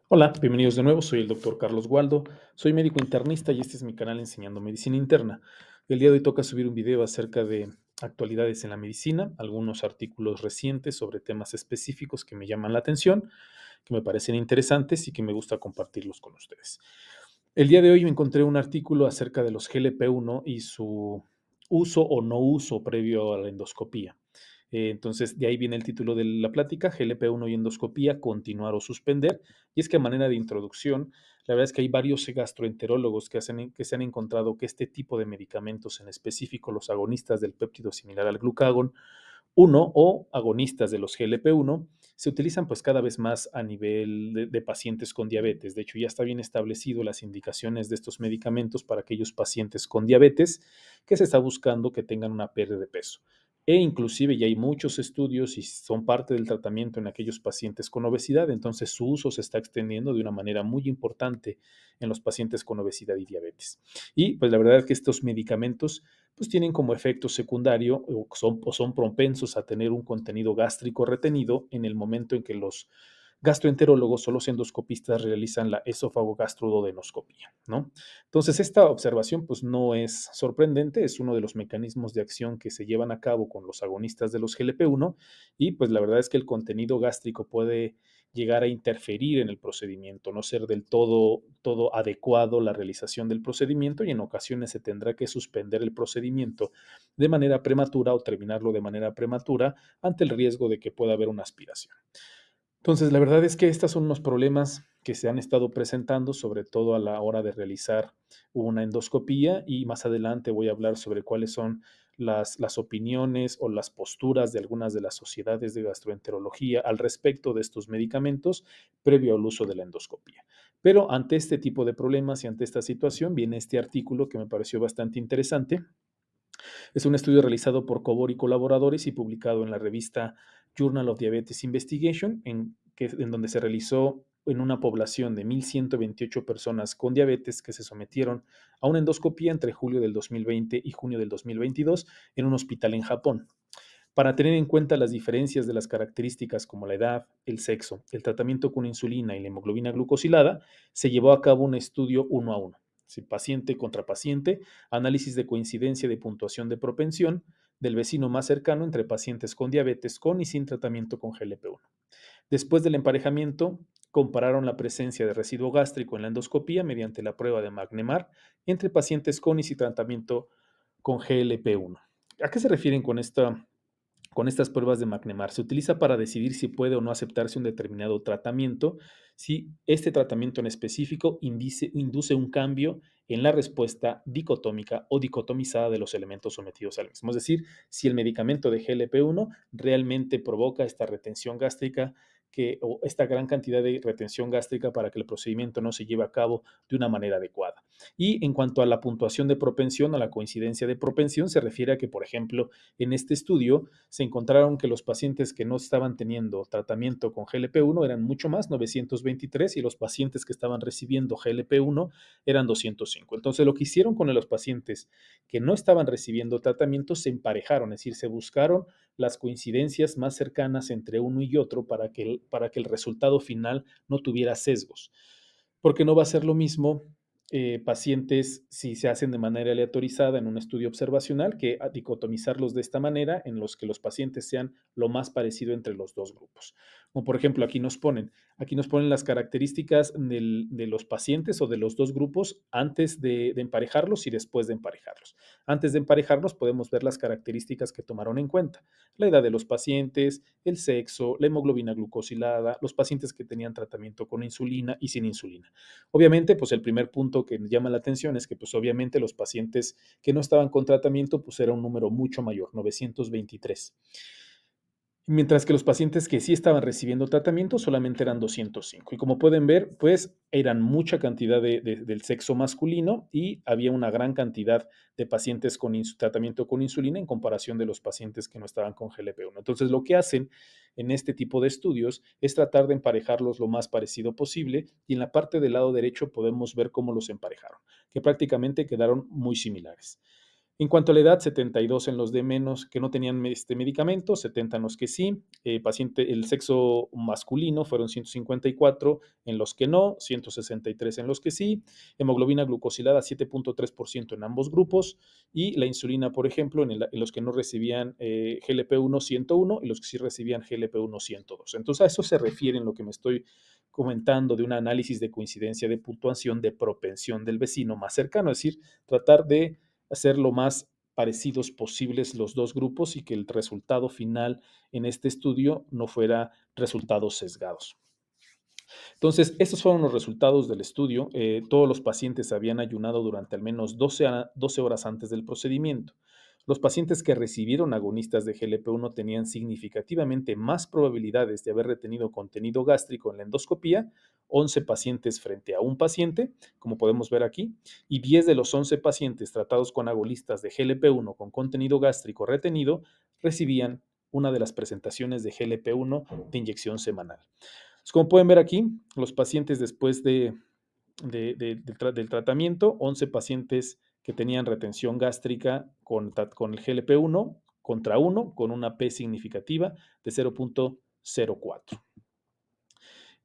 Hola, bienvenidos de nuevo. Soy el doctor Carlos Waldo. Soy médico internista y este es mi canal Enseñando Medicina Interna. El día de hoy toca subir un video acerca de actualidades en la medicina, algunos artículos recientes sobre temas específicos que me llaman la atención, que me parecen interesantes y que me gusta compartirlos con ustedes. El día de hoy me encontré un artículo acerca de los GLP-1 y su uso o no uso previo a la endoscopía. Entonces, de ahí viene el título de la plática, GLP-1 y endoscopía, continuar o suspender. Y es que a manera de introducción, la verdad es que hay varios gastroenterólogos que se han encontrado que este tipo de medicamentos, en específico los agonistas del péptido similar al glucagón, uno o agonistas de los GLP-1 se utilizan pues cada vez más a nivel de pacientes con diabetes. De hecho, ya está bien establecido las indicaciones de estos medicamentos para aquellos pacientes con diabetes que se está buscando que tengan una pérdida de peso. E inclusive ya hay muchos estudios y son parte del tratamiento en aquellos pacientes con obesidad, entonces su uso se está extendiendo de una manera muy importante en los pacientes con obesidad y diabetes. Y pues la verdad es que estos medicamentos pues tienen como efecto secundario o son propensos a tener un contenido gástrico retenido en el momento en que los gastroenterólogos o los endoscopistas realizan la esófago-gastroduodenoscopía, ¿no? Entonces, esta observación pues no es sorprendente, es uno de los mecanismos de acción que se llevan a cabo con los agonistas de los GLP-1 y pues la verdad es que el contenido gástrico puede llegar a interferir en el procedimiento, no ser del todo adecuado la realización del procedimiento y en ocasiones se tendrá que suspender el procedimiento de manera prematura o terminarlo de manera prematura ante el riesgo de que pueda haber una aspiración. Entonces, la verdad es que estos son unos problemas que se han estado presentando, sobre todo a la hora de realizar una endoscopía, y más adelante voy a hablar sobre cuáles son las opiniones o las posturas de algunas de las sociedades de gastroenterología al respecto de estos medicamentos previo al uso de la endoscopía. Pero ante este tipo de problemas y ante esta situación viene este artículo que me pareció bastante interesante. Es un estudio realizado por Cobor y colaboradores y publicado en la revista Journal of Diabetes Investigation, en donde se realizó en una población de 1.128 personas con diabetes que se sometieron a una endoscopía entre julio del 2020 y junio del 2022 en un hospital en Japón. Para tener en cuenta las diferencias de las características como la edad, el sexo, el tratamiento con insulina y la hemoglobina glucosilada, se llevó a cabo un estudio uno a uno, paciente contra paciente, análisis de coincidencia de puntuación de propensión del vecino más cercano entre pacientes con diabetes con y sin tratamiento con GLP-1. Después del emparejamiento, compararon la presencia de residuo gástrico en la endoscopía mediante la prueba de Magnemar entre pacientes con y sin tratamiento con GLP-1. ¿A qué se refieren con estas pruebas de McNemar? Se utiliza para decidir si puede o no aceptarse un determinado tratamiento, si este tratamiento en específico induce un cambio en la respuesta dicotómica o dicotomizada de los elementos sometidos al mismo. Es decir, si el medicamento de GLP-1 realmente provoca esta retención gástrica o esta gran cantidad de retención gástrica para que el procedimiento no se lleve a cabo de una manera adecuada. Y en cuanto a la puntuación de propensión, a la coincidencia de propensión, se refiere a que, por ejemplo, en este estudio se encontraron que los pacientes que no estaban teniendo tratamiento con GLP-1 eran mucho más, 923, y los pacientes que estaban recibiendo GLP-1 eran 205. Entonces, lo que hicieron con los pacientes que no estaban recibiendo tratamiento se emparejaron, es decir, se buscaron las coincidencias más cercanas entre uno y otro para que el resultado final no tuviera sesgos. Porque no va a ser lo mismo pacientes si se hacen de manera aleatorizada en un estudio observacional que a dicotomizarlos de esta manera en los que los pacientes sean lo más parecido entre los dos grupos. Como por ejemplo aquí nos ponen las características de los pacientes o de los dos grupos antes de emparejarlos y después de emparejarlos. Antes de emparejarlos podemos ver las características que tomaron en cuenta: la edad de los pacientes, el sexo, la hemoglobina glucosilada, los pacientes que tenían tratamiento con insulina y sin insulina. Obviamente, pues el primer punto que llama la atención es que, pues obviamente, los pacientes que no estaban con tratamiento, pues era un número mucho mayor, 923. Mientras que los pacientes que sí estaban recibiendo tratamiento solamente eran 205. Y como pueden ver, pues eran mucha cantidad del sexo masculino y había una gran cantidad de pacientes con tratamiento con insulina en comparación de los pacientes que no estaban con GLP-1. Entonces, lo que hacen en este tipo de estudios es tratar de emparejarlos lo más parecido posible, y en la parte del lado derecho podemos ver cómo los emparejaron, que prácticamente quedaron muy similares. En cuanto a la edad, 72 en los de menos que no tenían medicamento, 70 en los que sí. El sexo masculino fueron 154 en los que no, 163 en los que sí. Hemoglobina glucosilada 7.3% en ambos grupos. Y la insulina, por ejemplo, en los que no recibían GLP-1 101 y los que sí recibían GLP-1 102. Entonces a eso se refiere en lo que me estoy comentando de un análisis de coincidencia de puntuación de propensión del vecino más cercano, es decir, tratar de hacer lo más parecidos posibles los dos grupos y que el resultado final en este estudio no fuera resultados sesgados. Entonces, estos fueron los resultados del estudio. Todos los pacientes habían ayunado durante al menos 12 horas antes del procedimiento. Los pacientes que recibieron agonistas de GLP-1 tenían significativamente más probabilidades de haber retenido contenido gástrico en la endoscopía, 11 pacientes frente a un paciente, como podemos ver aquí, y 10 de los 11 pacientes tratados con agonistas de GLP-1 con contenido gástrico retenido recibían una de las presentaciones de GLP-1 de inyección semanal. Pues, como pueden ver aquí, los pacientes después del tratamiento, 11 pacientes que tenían retención gástrica con el GLP-1 contra 1 con una P significativa de 0.04.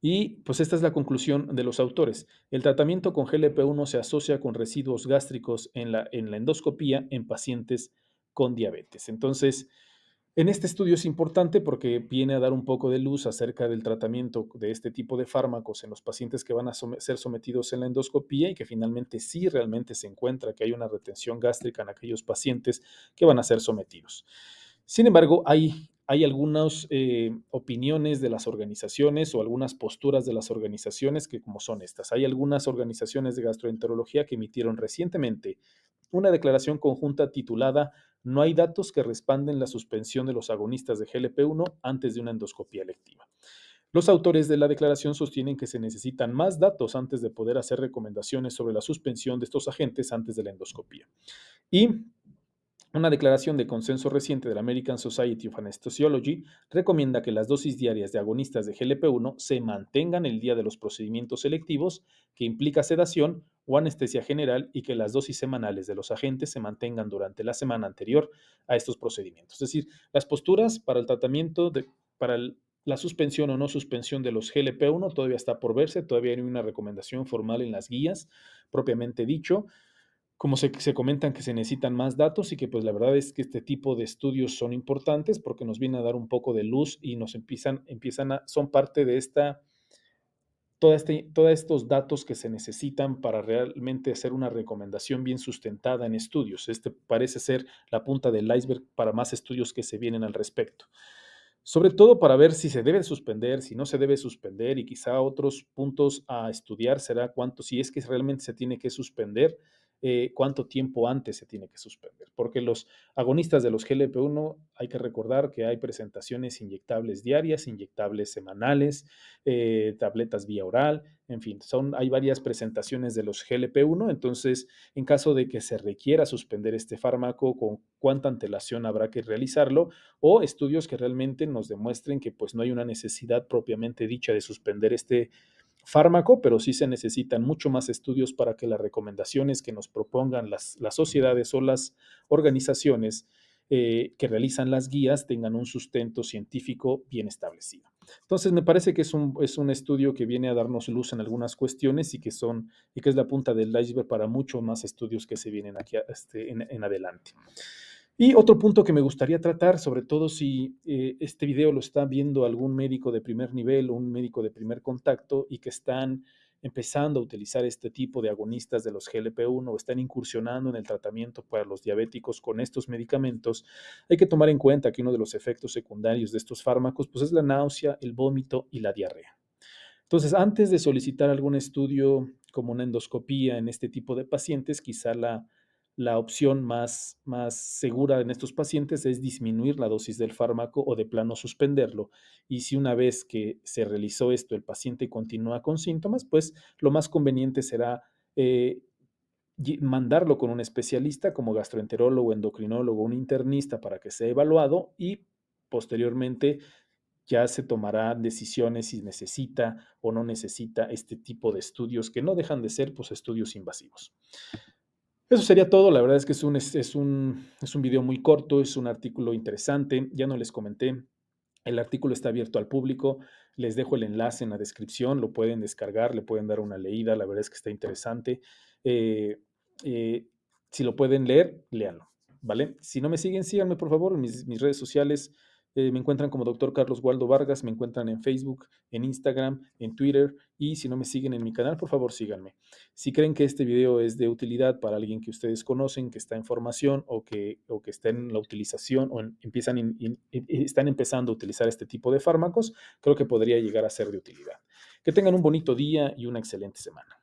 Y pues esta es la conclusión de los autores. El tratamiento con GLP-1 se asocia con residuos gástricos en la endoscopía en pacientes con diabetes. Entonces, en este estudio es importante porque viene a dar un poco de luz acerca del tratamiento de este tipo de fármacos en los pacientes que van a ser sometidos en la endoscopía y que finalmente sí realmente se encuentra que hay una retención gástrica en aquellos pacientes que van a ser sometidos. Sin embargo, hay algunas opiniones de las organizaciones o algunas posturas de las organizaciones que como son estas. Hay algunas organizaciones de gastroenterología que emitieron recientemente una declaración conjunta titulada No hay datos que respalden la suspensión de los agonistas de GLP-1 antes de una endoscopía electiva. Los autores de la declaración sostienen que se necesitan más datos antes de poder hacer recomendaciones sobre la suspensión de estos agentes antes de la endoscopía. Y una declaración de consenso reciente de la American Society of Anesthesiology recomienda que las dosis diarias de agonistas de GLP-1 se mantengan el día de los procedimientos selectivos, que implica sedación o anestesia general, y que las dosis semanales de los agentes se mantengan durante la semana anterior a estos procedimientos. Es decir, las posturas para el tratamiento, la suspensión o no suspensión de los GLP-1 todavía está por verse, todavía hay una recomendación formal en las guías, propiamente dicho, como se comentan que se necesitan más datos y que pues la verdad es que este tipo de estudios son importantes porque nos viene a dar un poco de luz y nos son parte de todos estos datos que se necesitan para realmente hacer una recomendación bien sustentada en estudios. Este parece ser la punta del iceberg para más estudios que se vienen al respecto. Sobre todo para ver si se debe suspender, si no se debe suspender, y quizá otros puntos a estudiar será si es que realmente se tiene que suspender, cuánto tiempo antes se tiene que suspender. Porque los agonistas de los GLP-1 hay que recordar que hay presentaciones inyectables diarias, inyectables semanales, tabletas vía oral, en fin, hay varias presentaciones de los GLP-1. Entonces, en caso de que se requiera suspender este fármaco, con cuánta antelación habrá que realizarlo, o estudios que realmente nos demuestren que pues no hay una necesidad propiamente dicha de suspender este fármaco, pero sí se necesitan mucho más estudios para que las recomendaciones que nos propongan las sociedades o las organizaciones que realizan las guías tengan un sustento científico bien establecido. Entonces, me parece que es un estudio que viene a darnos luz en algunas cuestiones y que es la punta del iceberg para muchos más estudios que se vienen aquí en adelante. Y otro punto que me gustaría tratar, sobre todo si este video lo está viendo algún médico de primer nivel o un médico de primer contacto y que están empezando a utilizar este tipo de agonistas de los GLP-1 o están incursionando en el tratamiento para los diabéticos con estos medicamentos, hay que tomar en cuenta que uno de los efectos secundarios de estos fármacos pues, es la náusea, el vómito y la diarrea. Entonces, antes de solicitar algún estudio como una endoscopía en este tipo de pacientes, quizá la opción más segura en estos pacientes es disminuir la dosis del fármaco o de plano suspenderlo. Y si una vez que se realizó esto el paciente continúa con síntomas, pues lo más conveniente será eh, mandarlo con un especialista como gastroenterólogo, endocrinólogo, un internista para que sea evaluado y posteriormente ya se tomarán decisiones si necesita o no necesita este tipo de estudios que no dejan de ser pues, estudios invasivos. Eso sería todo. La verdad es que es un video muy corto, es un artículo interesante. Ya no les comenté, el artículo está abierto al público. Les dejo el enlace en la descripción, lo pueden descargar, le pueden dar una leída. La verdad es que está interesante. Eh, eh, si lo pueden leer, léanlo, ¿vale? Si no me siguen, síganme por favor en mis redes sociales. Me encuentran como Doctor Carlos Waldo Vargas, me encuentran en Facebook, en Instagram, en Twitter. Y si no me siguen en mi canal, por favor síganme. Si creen que este video es de utilidad para alguien que ustedes conocen, que está en formación o que está en la utilización o están empezando a utilizar este tipo de fármacos, creo que podría llegar a ser de utilidad. Que tengan un bonito día y una excelente semana.